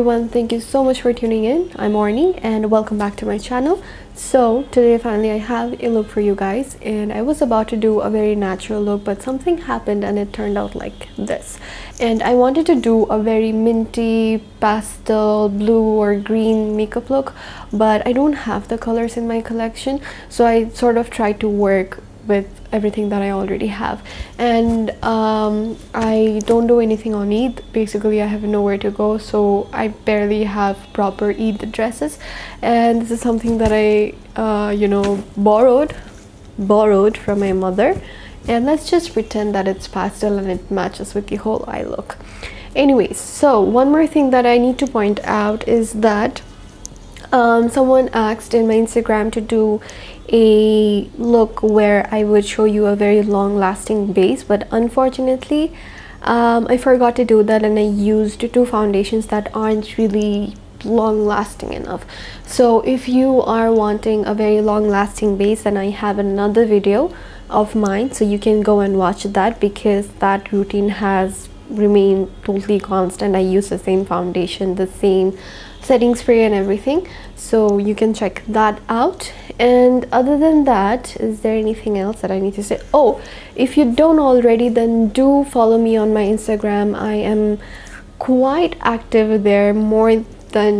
everyone, thank you so much for tuning in. I'm Aurni and welcome back to my channel. So today finally I have a look for you guys, and I was about to do a very natural look, but something happened and it turned out like this. And I wanted to do a very minty pastel blue or green makeup look, but I don't have the colors in my collection, so I sort of tried to work with everything that I already have. And I don't do anything on Eid. Basically I have nowhere to go, so I barely have proper Eid dresses, and this is something that I borrowed from my mother, and let's just pretend that it's pastel and it matches with the whole eye look. Anyways, so one more thing that I need to point out is that someone asked in my Instagram to do a look where I would show you a very long lasting base, but unfortunately I forgot to do that, and I used two foundations that aren't really long lasting enough. So if you are wanting a very long lasting base, then I have another video of mine, so you can go and watch that, because that routine has remained totally constant. I use the same foundation, the same setting spray and everything, so you can check that out. And other than that, is there anything else that I need to say? Oh, if you don't already, then do follow me on my Instagram. I am quite active there, more than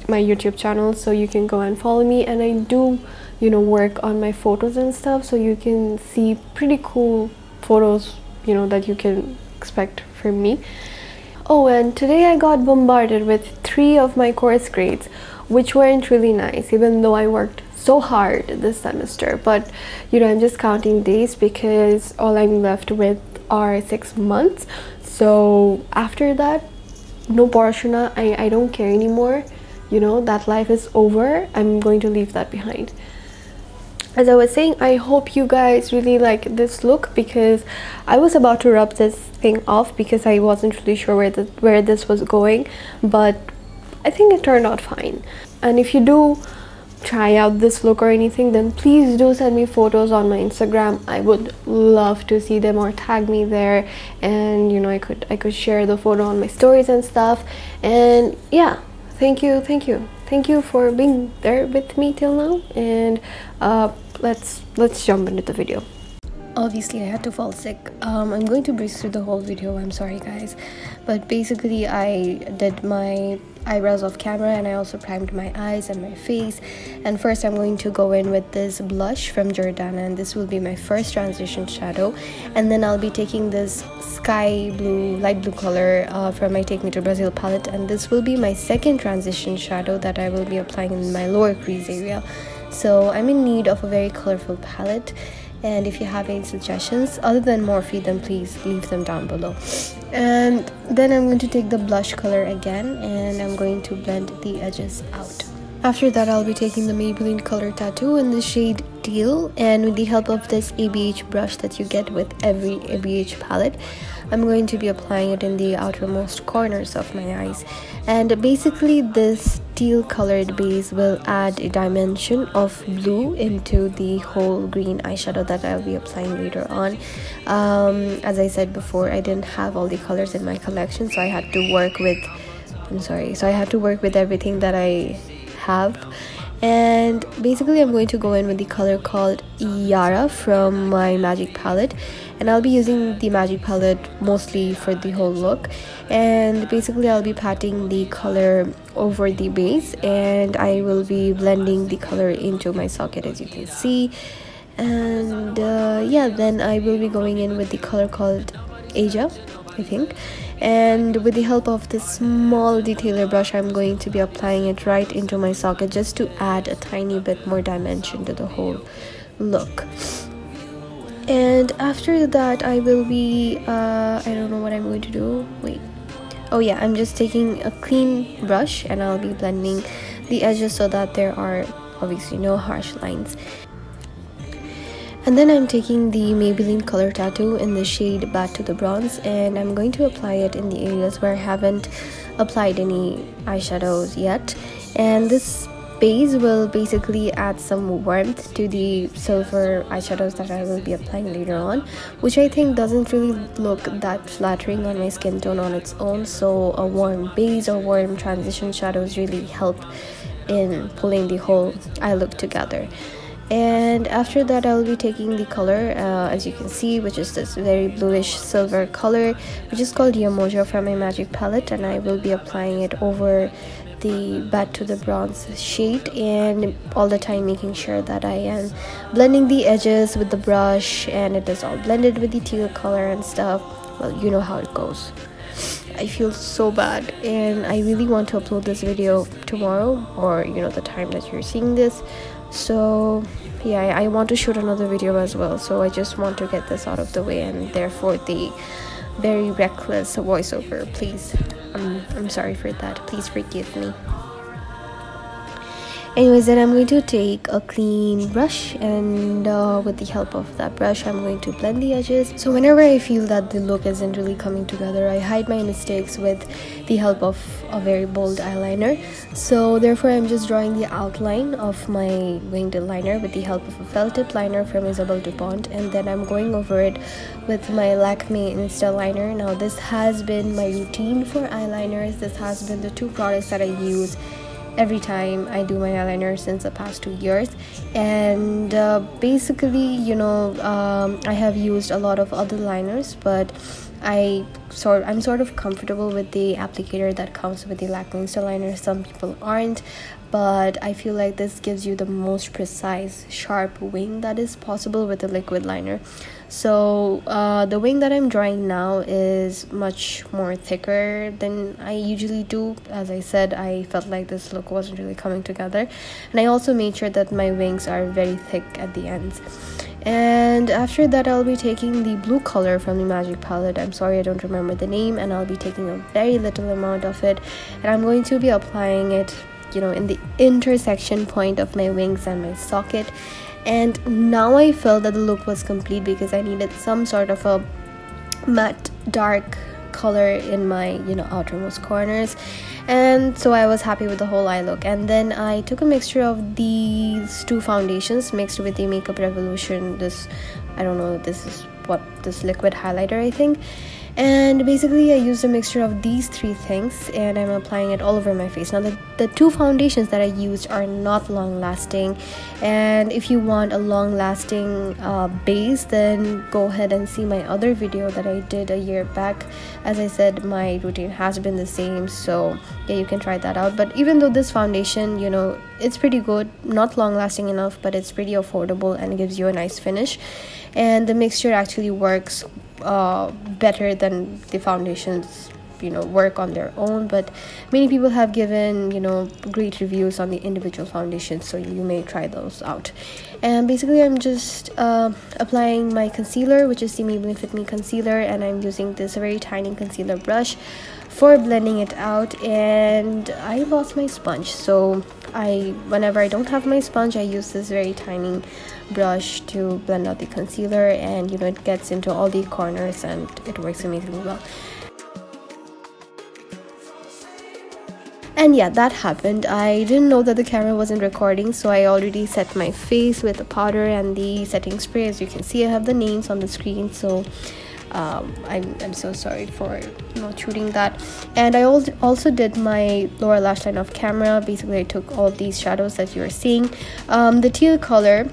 my YouTube channel, so you can go and follow me. And I do work on my photos and stuff, so you can see pretty cool photos that you can expect from me. Oh, and today I got bombarded with 3 of my course grades, which weren't really nice, even though I worked so hard this semester. But I'm just counting days, because all I'm left with are 6 months. So after that, no portiona. I don't care anymore. That life is over. I'm going to leave that behind. As I was saying, I hope you guys really like this look, because I was about to rub this thing off because I wasn't really sure where this was going, but I think it turned out fine. And if you do try out this look or anything, then please do send me photos on my Instagram. I would love to see them, or tag me there, and I could share the photo on my stories and stuff. And yeah, thank you for being there with me till now. And let's jump into the video. Obviously I had to fall sick. I'm going to breeze through the whole video, I'm sorry guys, but basically I did my eyebrows off camera, and I also primed my eyes and my face. And first I'm going to go in with this blush from Jordana, and this will be my first transition shadow. And then I'll be taking this sky blue, light blue color from my Take Me to Brazil palette, and this will be my second transition shadow that I will be applying in my lower crease area. So I'm in need of a very colorful palette, and if you have any suggestions other than Morphe, then please leave them down below. And then I'm going to take the blush color again, and I'm going to blend the edges out. After that, I'll be taking the Maybelline Color Tattoo in the shade Teal, and with the help of this ABH brush that you get with every ABH palette, I'm going to be applying it in the outermost corners of my eyes. And basically this teal colored base will add a dimension of blue into the whole green eyeshadow that I'll be applying later on. As I said before, I didn't have all the colors in my collection, so I had to work with everything that I have. And basically I'm going to go in with the color called Yara from my Magic palette, and I'll be using the Magic palette mostly for the whole look. And basically I'll be patting the color over the base, and I will be blending the color into my socket, as you can see. And yeah, then I will be going in with the color called Asia, I think. And with the help of this small detailer brush, I'm going to be applying it right into my socket, just to add a tiny bit more dimension to the whole look. And after that I will be I don't know what I'm going to do. Oh yeah, I'm just taking a clean brush, and I'll be blending the edges so that there are obviously no harsh lines. And then I'm taking the Maybelline Color Tattoo in the shade Back to the Bronze, and I'm going to apply it in the areas where I haven't applied any eyeshadows yet. And this base will basically add some warmth to the silver eyeshadows that I will be applying later on, which I think doesn't really look that flattering on my skin tone on its own. So a warm base or warm transition shadows really help in pulling the whole eye look together. And after that, I'll be taking the color, as you can see, which is this very bluish silver color, which is called Yamoja from my Magic palette, and I will be applying it over the Bat to the Bronze shade, and all the time making sure that I am blending the edges with the brush and it is all blended with the teal color and stuff. Well, you know how it goes. I feel so bad, and I really want to upload this video tomorrow, or the time that you're seeing this. So yeah, I want to shoot another video as well, so I just want to get this out of the way, and therefore the very reckless voiceover. Please, I'm sorry for that. Please forgive me. Anyways, then I'm going to take a clean brush, and with the help of that brush I'm going to blend the edges. So whenever I feel that the look isn't really coming together, I hide my mistakes with the help of a very bold eyeliner. So therefore I'm just drawing the outline of my winged liner with the help of a felt tip liner from Isabelle Dupont, and then I'm going over it with my Lakme Insta liner. Now this has been my routine for eyeliners. This has been the two products that I use every time I do my eyeliner since the past 2 years. And basically, I have used a lot of other liners, but I'm sort of comfortable with the applicator that comes with the Lakme Insta liner. Some people aren't, but I feel like this gives you the most precise, sharp wing that is possible with a liquid liner. So the wing that I'm drawing now is much more thicker than I usually do. As I said, I felt like this look wasn't really coming together, and I also made sure that my wings are very thick at the ends. And after that, I'll be taking the blue color from the Magic palette. I'm sorry, I don't remember the name, and I'll be taking a very little amount of it, and I'm going to be applying it in the intersection point of my wings and my socket. And now I felt that the look was complete because I needed some sort of a matte dark color in my outermost corners, and so I was happy with the whole eye look. And then I took a mixture of these two foundations mixed with the Makeup Revolution, this liquid highlighter, I think. And basically I used a mixture of these three things, and I'm applying it all over my face. Now the two foundations that I used are not long lasting, and if you want a long lasting base, then go ahead and see my other video that I did a year back. As I said, my routine has been the same, so yeah, you can try that out. But even though this foundation, it's pretty good, not long lasting enough, but it's pretty affordable and gives you a nice finish, and the mixture actually works better than the foundations work on their own. But many people have given great reviews on the individual foundations, so you may try those out. And basically I'm just applying my concealer, which is the Maybelline Fit Me concealer, and I'm using this very tiny concealer brush for blending it out. And I lost my sponge, so whenever I don't have my sponge, I use this very tiny brush to blend out the concealer, and it gets into all the corners and it works amazingly well. And yeah, that happened. I didn't know that the camera wasn't recording, so I already set my face with the powder and the setting spray. As you can see, I have the names on the screen, so I'm so sorry for not shooting that. And I also did my lower lash line off camera. Basically I took all these shadows that you are seeing. The teal color,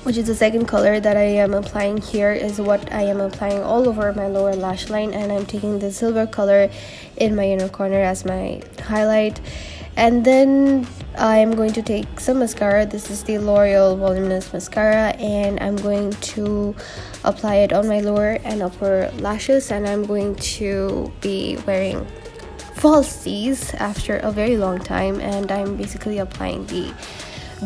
which is the second color that I am applying here, is what I am applying all over my lower lash line, and I'm taking the silver color in my inner corner as my highlight. And then I'm going to take some mascara. This is the L'Oreal Voluminous Mascara, and I'm going to apply it on my lower and upper lashes, and I'm going to be wearing falsies after a very long time, and I'm basically applying the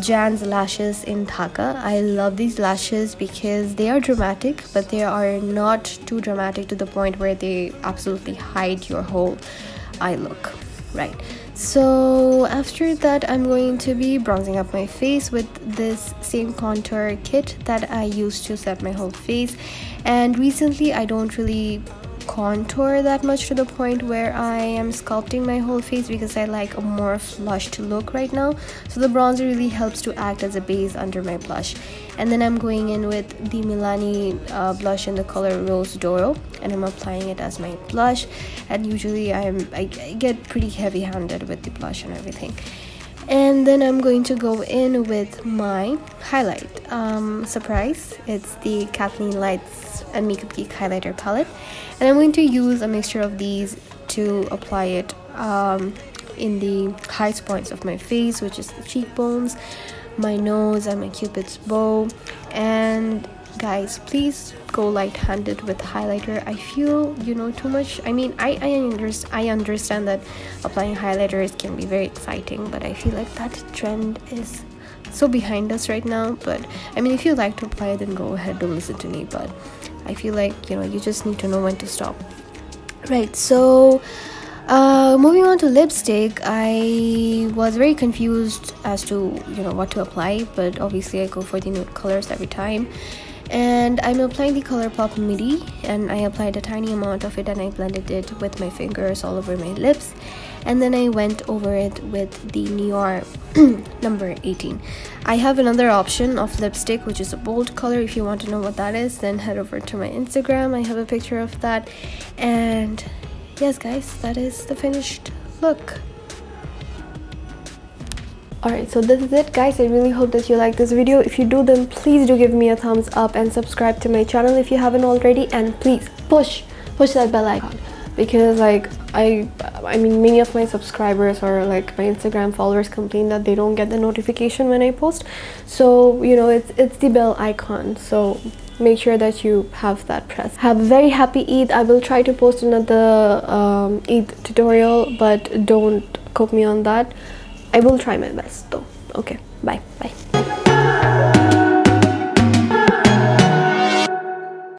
JANDS lashes in Dhaka. I love these lashes because they are dramatic, but they are not too dramatic to the point where they absolutely hide your whole eye look, right? So after that, I'm going to be bronzing up my face with this same contour kit that I used to set my whole face. And recently I don't really contour that much to the point where I am sculpting my whole face, because I like a more flushed look right now. So the bronzer really helps to act as a base under my blush. And then I'm going in with the Milani blush in the color Rose Doro, and I'm applying it as my blush. And usually I get pretty heavy handed with the blush and everything. And then I'm going to go in with my highlight. Surprise, it's the KathleenLights and Makeup Geek highlighter palette, and I'm going to use a mixture of these to apply it in the highest points of my face, which is the cheekbones, my nose, and my cupid's bow. And guys, please go light-handed with highlighter. I feel, you know, too much. I mean, I understand that applying highlighters can be very exciting, but I feel like that trend is so behind us right now. But I mean, if you like to apply it, then go ahead, don't listen to me. But I feel like, you know, you just need to know when to stop. Right, so moving on to lipstick, I was very confused as to, you know, what to apply, but obviously I go for the nude colors every time. And I'm applying the Colourpop Midi, and I applied a tiny amount of it and I blended it with my fingers all over my lips, and then I went over it with the Nior number 18. I have another option of lipstick, which is a bold color. If you want to know what that is, then head over to my Instagram. I have a picture of that. And yes guys, that is the finished look. Alright, so this is it guys. I really hope that you like this video. If you do, then please do give me a thumbs up and subscribe to my channel if you haven't already, and please push that bell icon, because like I mean, many of my subscribers or like my Instagram followers complain that they don't get the notification when I post. So you know, it's the bell icon, so make sure that you have that pressed. Have a very happy Eid. I will try to post another Eid tutorial, but don't quote me on that. I will try my best though. Okay, bye.